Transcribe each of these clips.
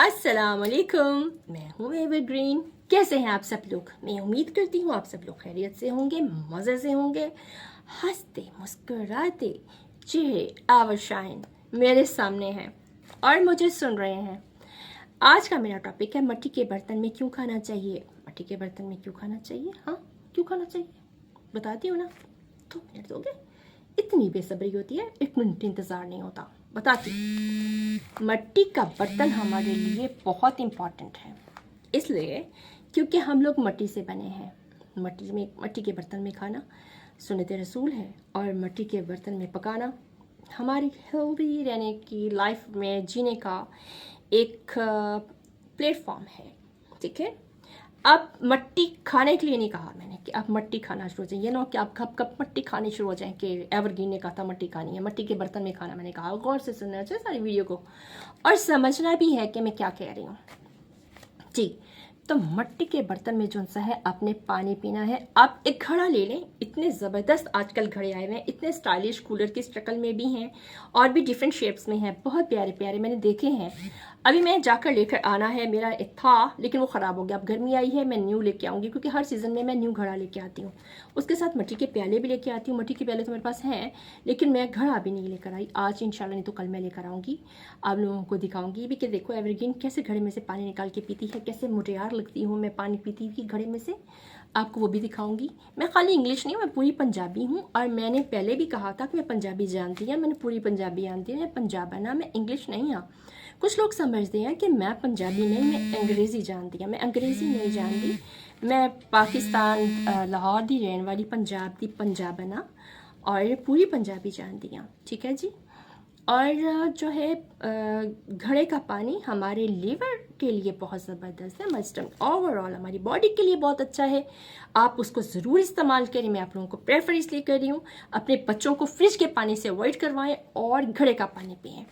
अस्सलाम वालेकुम, मैं हूँ एवरग्रीन। कैसे हैं आप सब लोग? मैं उम्मीद करती हूँ आप सब लोग खैरियत से होंगे, मज़े से होंगे, हंसते मुस्कुराते चेहरे आवर शाइन मेरे सामने हैं और मुझे सुन रहे हैं। आज का मेरा टॉपिक है मिट्टी के बर्तन में क्यों खाना चाहिए। मिट्टी के बर्तन में क्यों खाना चाहिए? हाँ, क्यों खाना चाहिए बताती हूँ ना। 2 मिनट दोगे? इतनी बेसब्री होती है, 1 मिनट इंतज़ार नहीं होता। बताती हूँ। मिट्टी का बर्तन हमारे लिए बहुत इम्पॉर्टेंट है, इसलिए क्योंकि हम लोग मिट्टी से बने हैं। मिट्टी के बर्तन में खाना सुन्नत रसूल है और मिट्टी के बर्तन में पकाना हमारी हेल्दी रहने की, लाइफ में जीने का एक प्लेटफॉर्म है। ठीक है, अब मिट्टी खाने के लिए नहीं कहा मैंने कि आप मिट्टी खाना शुरू हो जाए। ये ना कि आप कब कब मिट्टी खानी शुरू हो जाए कि एवरग्रीन ने कहा था मिट्टी खानी है, मिट्टी के बर्तन में खाना। मैंने कहा गौर से सुनना चाहिए सारी वीडियो को और समझना भी है कि मैं क्या कह रही हूँ जी। तो मिट्टी के बर्तन में जो सा है आपने पानी पीना है। आप एक घड़ा ले लें, इतने ज़बरदस्त आजकल घड़े आए हुए हैं, इतने स्टाइलिश, कूलर की शक्ल में भी हैं और भी डिफरेंट शेप्स में हैं, बहुत प्यारे प्यारे मैंने देखे हैं। अभी मैं जाकर लेकर आना है, मेरा एक था लेकिन वो ख़राब हो गया। अब गर्मी आई है, मैं न्यू लेके आऊँगी क्योंकि हर सीज़न में मैं न्यू घड़ा लेके आती हूँ। उसके साथ मिट्टी के प्याले भी लेके आती हूँ। मिट्टी के प्याले तो मेरे पास हैं लेकिन मैं घड़ा भी नहीं लेकर आई आज, इंशाल्लाह नहीं तो कल मैं लेकर आऊँगी। आप लोगों को दिखाऊंगी भी कि देखो एवरग्रीन कैसे घड़े में से पानी निकाल के पीती है, कैसे मुटियार लगती हूँ मैं पानी पीती हुई घड़े में से। आपको वो भी दिखाऊंगी। मैं खाली इंग्लिश नहीं हूँ, मैं पूरी पंजाबी हूँ और मैंने पहले भी कहा था कि मैं पंजाबी जानती हूँ, मैंने पूरी पंजाबी जानती हूँ, मैं पंजाब है ना, मैं इंग्लिश नहीं हाँ। कुछ लोग समझते हैं कि मैं पंजाबी नहीं, मैं अंग्रेज़ी जानती हूँ। मैं अंग्रेज़ी नहीं जानती, मैं पाकिस्तान लाहौर दी रहने वाली पंजाब दी पंजाब है ना और पूरी पंजाबी जानती हूँ। ठीक है जी। और जो है घड़े का पानी हमारे लीवर के लिए बहुत ज़बरदस्त है, मस्टम ओवरऑल हमारी बॉडी के लिए बहुत अच्छा है। आप उसको ज़रूर इस्तेमाल करें। मैं आप लोगों को प्रेफर इसलिए कर रही हूँ, अपने बच्चों को फ्रिज के पानी से अवॉइड करवाएं और घड़े का पानी पिएं।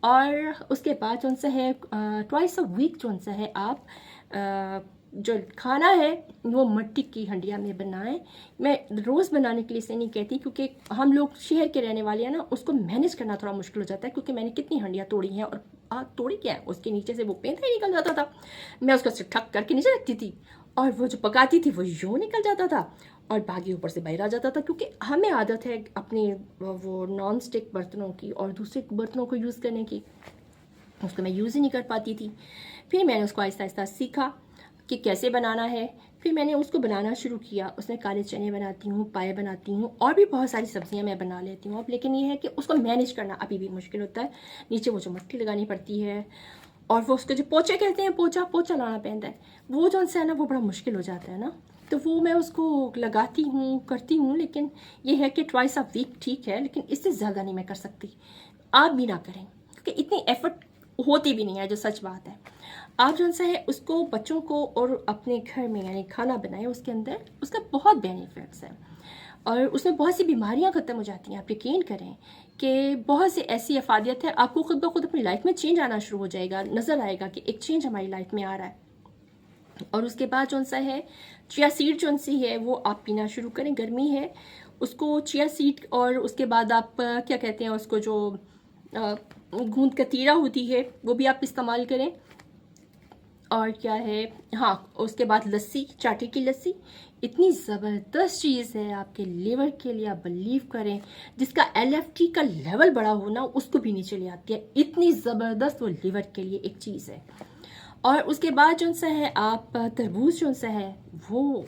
और उसके बाद जो सा है ट्वाइस अ वीक जो सा है आप जो खाना है वो मिट्टी की हंडिया में बनाएं। मैं रोज़ बनाने के लिए इसे नहीं कहती क्योंकि हम लोग शहर के रहने वाले हैं ना, उसको मैनेज करना थोड़ा मुश्किल हो जाता है। क्योंकि मैंने कितनी हंडियाँ तोड़ी हैं और तोड़ी क्या है, उसके नीचे से वो पेंदा ही निकल जाता था। मैं उसको ठक करके नीचे रखती थी और वो जो पकाती थी वो यूँ निकल जाता था और बाकी ऊपर से बाहर आ जाता था। क्योंकि हमें आदत है अपने वो नॉन स्टिक बर्तनों की और दूसरे बर्तनों को यूज़ करने की, उसको मैं यूज़ ही नहीं कर पाती थी। फिर मैंने उसको आहिस्ता आहिस्ता सीखा कि कैसे बनाना है। फिर मैंने उसको बनाना शुरू किया। उसमें काले चने बनाती हूँ, पाए बनाती हूँ और भी बहुत सारी सब्जियाँ मैं बना लेती हूँ अब। लेकिन ये है कि उसको मैनेज करना अभी भी मुश्किल होता है। नीचे वो जो मिट्टी लगानी पड़ती है और वो उसको जो पोचे कहते हैं, पोचा लाना पड़ता है, वो जो है ना वो बड़ा मुश्किल हो जाता है ना। तो वो मैं उसको लगाती हूँ, करती हूँ। लेकिन ये है कि ट्वाइस अ वीक ठीक है, लेकिन इससे ज़्यादा नहीं मैं कर सकती। आप भी ना करें क्योंकि इतनी एफर्ट होती भी नहीं है, जो सच बात है। आप जो सा है उसको बच्चों को और अपने घर में यानी खाना बनाएं, उसके अंदर उसका बहुत बेनिफिट्स है और उसमें बहुत सी बीमारियां ख़त्म हो जाती हैं। आप यकीन करें कि बहुत सी ऐसी अफादियत है, आपको खुद ब खुद अपनी लाइफ में चेंज आना शुरू हो जाएगा, नज़र आएगा कि एक चेंज हमारी लाइफ में आ रहा है। और उसके बाद जो सा है चिया सीड जो सी है वो आप पीना शुरू करें। गर्मी है, उसको चिया सीड और उसके बाद आप क्या कहते हैं उसको, जो गूंद कतीरा होती है वो भी आप इस्तेमाल करें। और क्या है, हाँ, उसके बाद लस्सी, चाटी की लस्सी इतनी ज़बरदस्त चीज़ है आपके लीवर के लिए। आप बिलीव करें, जिसका LFT का लेवल बड़ा हो ना उसको भी नीचे ले आती है, इतनी ज़बरदस्त वो लीवर के लिए एक चीज़ है। और उसके बाद जो सा है आप तरबूज जो सा है वो,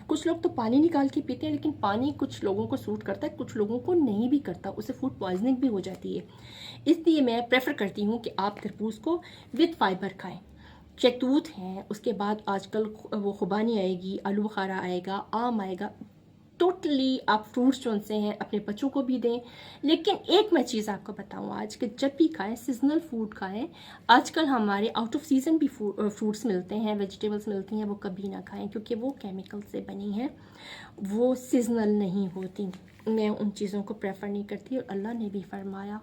कुछ लोग तो पानी निकाल के पीते हैं लेकिन पानी कुछ लोगों को सूट करता है, कुछ लोगों को नहीं भी करता, उससे फूड पॉइजनिंग भी हो जाती है। इसलिए मैं प्रेफर करती हूँ कि आप तरबूज को विद फाइबर खाएं। शहतूत हैं, उसके बाद आजकल वो खुबानी आएगी, आलू बुखारा आएगा, आम आएगा। टोटली आप फ्रूट्स जो से हैं अपने बच्चों को भी दें। लेकिन एक मैं चीज़ आपको बताऊँ, आज के जब भी खाएं सीजनल फूड खाएं। आजकल हमारे आउट ऑफ सीज़न भी फ्रूट्स मिलते हैं, वेजिटेबल्स मिलती हैं, वो कभी ना खाएं क्योंकि वो केमिकल से बनी हैं, वो सीजनल नहीं होती। मैं उन चीज़ों को प्रेफर नहीं करती। और अल्लाह ने भी फरमाया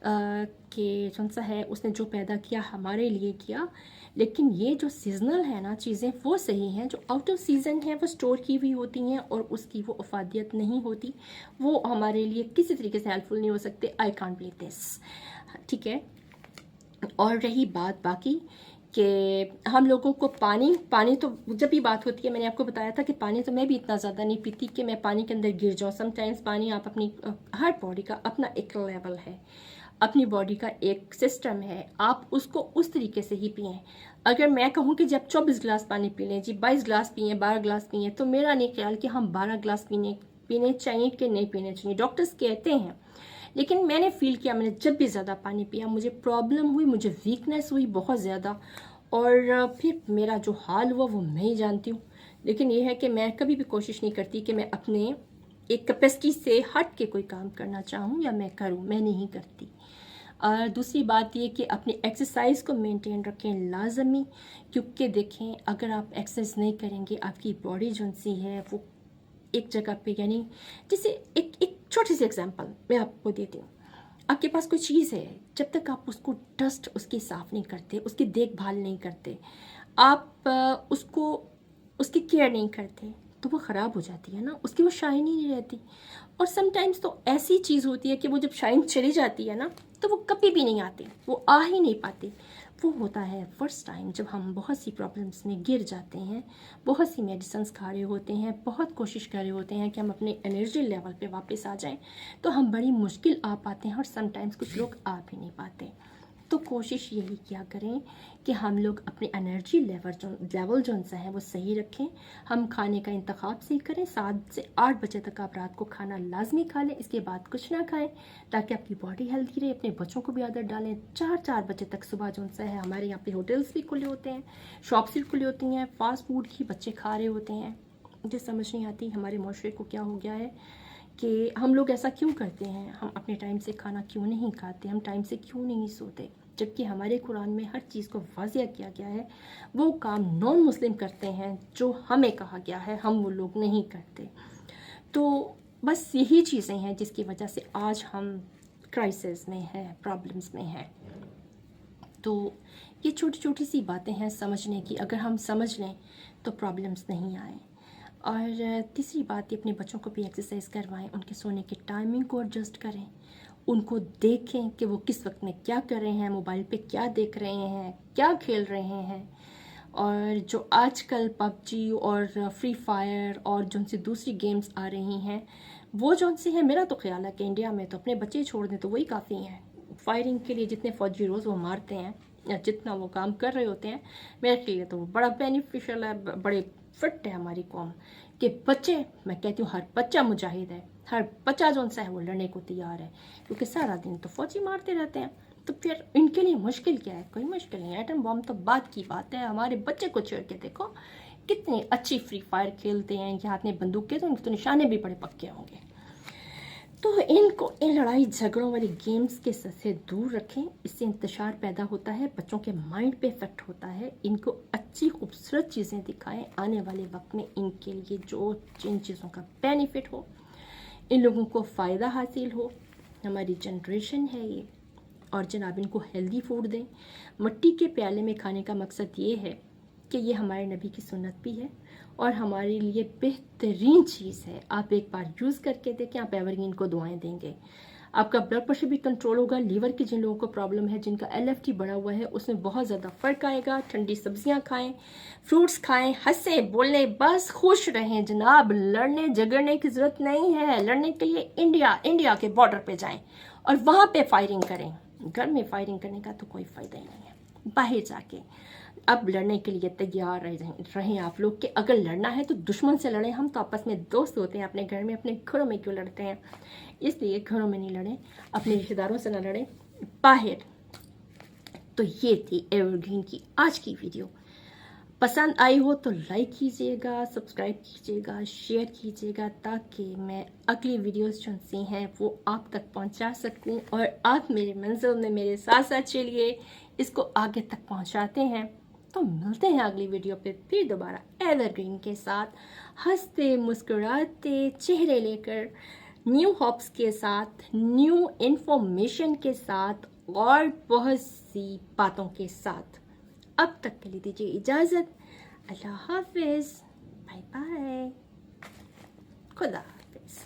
कि कौन सा है, उसने जो पैदा किया हमारे लिए किया। लेकिन ये जो सीजनल है ना चीज़ें वो सही हैं, जो आउट ऑफ सीज़न है वो स्टोर की हुई होती हैं और उसकी वो अफादियत नहीं होती, वो हमारे लिए किसी तरीके से हेल्पफुल नहीं हो सकते। I can't believe this. ठीक है। और रही बात बाकी कि हम लोगों को पानी तो जब भी बात होती है, मैंने आपको बताया था कि पानी तो मैं भी इतना ज़्यादा नहीं पीती कि मैं पानी के अंदर गिर जाऊँ। समटाइम्स पानी आप अपनी हर बॉडी का अपना एक लेवल है, अपनी बॉडी का एक सिस्टम है, आप उसको उस तरीके से ही पिएं। अगर मैं कहूँ कि जब 24 गिलास पानी पी लें जी, 22 गिलास पिए, 12 गिलास पिए, तो मेरा नहीं ख्याल कि हम 12 गिलास पीने चाहिए कि नहीं पीने चाहिए। डॉक्टर्स कहते हैं, लेकिन मैंने फील किया, मैंने जब भी ज़्यादा पानी पिया मुझे प्रॉब्लम हुई, मुझे वीकनेस हुई बहुत ज़्यादा, और फिर मेरा जो हाल हुआ वो मैं ही जानती हूँ। लेकिन ये है कि मैं कभी भी कोशिश नहीं करती कि मैं अपने एक कैपेसिटी से हट के कोई काम करना चाहूँ या मैं करूँ, मैं नहीं करती। और दूसरी बात ये कि अपनी एक्सरसाइज को मेंटेन रखें लाजमी, क्योंकि देखें अगर आप एक्सरसाइज नहीं करेंगे आपकी बॉडी जो सी है वो एक जगह पे, यानी जैसे एक छोटी सी एग्जांपल मैं आपको देती हूँ। आपके पास कोई चीज़ है, जब तक आप उसको डस्ट उसकी साफ़ नहीं करते, उसकी देखभाल नहीं करते, आप उसकी केयर नहीं करते, तो वो ख़राब हो जाती है ना, उसकी वो शाइन ही नहीं रहती। और समटाइम्स तो ऐसी चीज़ होती है कि वो जब शाइन चली जाती है ना, तो वो कभी भी नहीं आती, वो आ ही नहीं पाती। वो होता है फर्स्ट टाइम जब हम बहुत सी प्रॉब्लम्स में गिर जाते हैं, बहुत सी मेडिसिन खा रहे होते हैं, बहुत कोशिश कर रहे होते हैं कि हम अपने एनर्जी लेवल पे वापस आ जाएं, तो हम बड़ी मुश्किल आ पाते हैं और समटाइम्स कुछ लोग आ भी नहीं पाते। तो कोशिश यही किया करें कि हम लोग अपने एनर्जी लेवल जो सा है वो सही रखें। हम खाने का इंतखाब सही करें, 7 से 8 बजे तक आप रात को खाना लाजमी खा लें, इसके बाद कुछ ना खाएं ताकि आपकी बॉडी हेल्दी रहे। अपने बच्चों को भी आदत डालें, 4 बजे तक सुबह जो सा है, हमारे यहाँ पे होटल्स भी खुले होते हैं, शॉप्स भी खुली होती हैं, फास्ट फूड ही बच्चे खा रहे होते हैं। मुझे समझ नहीं आती हमारे माशरे को क्या हो गया है कि हम लोग ऐसा क्यों करते हैं। हम अपने टाइम से खाना क्यों नहीं खाते, हम टाइम से क्यों नहीं सोते, जबकि हमारे कुरान में हर चीज़ को वाज़िया किया गया है। वो काम नॉन मुस्लिम करते हैं जो हमें कहा गया है, हम वो लोग नहीं करते। तो बस यही चीज़ें हैं जिसकी वजह से आज हम क्राइसिस में हैं, प्रॉब्लम्स में हैं। तो ये छोटी छोटी सी बातें हैं समझने की, अगर हम समझ लें तो प्रॉब्लम्स नहीं आए। और तीसरी बात ये, अपने बच्चों को भी एक्सरसाइज करवाएं, उनके सोने की टाइमिंग को एडजस्ट करें, उनको देखें कि वो किस वक्त में क्या कर रहे हैं, मोबाइल पे क्या देख रहे हैं, क्या खेल रहे हैं। और जो आजकल पबजी और फ्री फायर और जो उनसे दूसरी गेम्स आ रही हैं, वो जो उनसे है, मेरा तो ख्याल है कि इंडिया में तो अपने बच्चे छोड़ दें तो वही काफ़ी हैं। फायरिंग के लिए जितने फौजी रोज़ वो मारते हैं या जितना वो काम कर रहे होते हैं, मेरे लिए तो वो बड़ा बेनिफिशियल है, बड़े फिट है हमारी कौम के बच्चे। मैं कहती हूँ हर बच्चा मुजाहिद है, हर बच्चा जो सा है वो लड़ने को तैयार है, क्योंकि सारा दिन तो फौजी मारते रहते हैं। तो फिर इनके लिए मुश्किल क्या है, कोई मुश्किल नहीं। एटम बॉम्ब तो बात की बात है, हमारे बच्चे को छेड़ के देखो कितनी अच्छी फ्री फायर खेलते हैं, इनके हाथ में बंदूकें तो इनके तो निशाने भी बड़े पक्के होंगे। तो इनको इन लड़ाई झगड़ों वाली गेम्स के से दूर रखें, इससे इंतशार पैदा होता है, बच्चों के माइंड पे इफेक्ट होता है। इनको अच्छी खूबसूरत चीज़ें दिखाएं, आने वाले वक्त में इनके लिए जो जिन चीज़ों का बेनिफिट हो, इन लोगों को फ़ायदा हासिल हो। हमारी जनरेशन है ये, और जनाब इनको हेल्दी फूड दें। मिट्टी के प्याले में खाने का मकसद ये है कि ये हमारे नबी की सुन्नत भी है और हमारे लिए बेहतरीन चीज़ है। आप एक बार यूज़ करके देखें, आप एवरग्रीन को दुआएं देंगे, आपका ब्लड प्रेशर भी कंट्रोल होगा। लीवर की जिन लोगों को प्रॉब्लम है, जिनका LFT बढ़ा हुआ है, उसमें बहुत ज़्यादा फ़र्क आएगा। ठंडी सब्जियां खाएं, फ्रूट्स खाएं, हंसे बोलें, बस खुश रहें जनाब। लड़ने झगड़ने की ज़रूरत नहीं है। लड़ने के लिए इंडिया के बॉर्डर पे जाएं और वहाँ पे फायरिंग करें। घर में फायरिंग करने का तो कोई फ़ायदा ही नहीं है। बाहर जाके अब लड़ने के लिए तैयार रहें आप लोग, कि अगर लड़ना है तो दुश्मन से लड़ें। हम तो आपस में दोस्त होते हैं, अपने घर में, अपने घरों में क्यों लड़ते हैं? इसलिए घरों में नहीं लड़ें, अपने रिश्तेदारों से ना लड़ें, बाहर। तो ये थी एवरग्रीन की आज की वीडियो। पसंद आई हो तो लाइक कीजिएगा, सब्सक्राइब कीजिएगा, शेयर कीजिएगा, ताकि मैं अगली वीडियोस जो सी हैं वो आप तक पहुंचा सकूं और आप मेरे मंजिल में मेरे साथ साथ चलिए, इसको आगे तक पहुंचाते हैं। तो मिलते हैं अगली वीडियो पे फिर दोबारा एवरग्रीन के साथ, हंसते मुस्कुराते चेहरे लेकर, न्यू हॉप्स के साथ, न्यू इन्फॉर्मेशन के साथ और बहुत सी बातों के साथ। अब तक के लिए दीजिए इजाज़त। अल्लाह हाफिज़, बाय बाय, खुदा हाफिज़।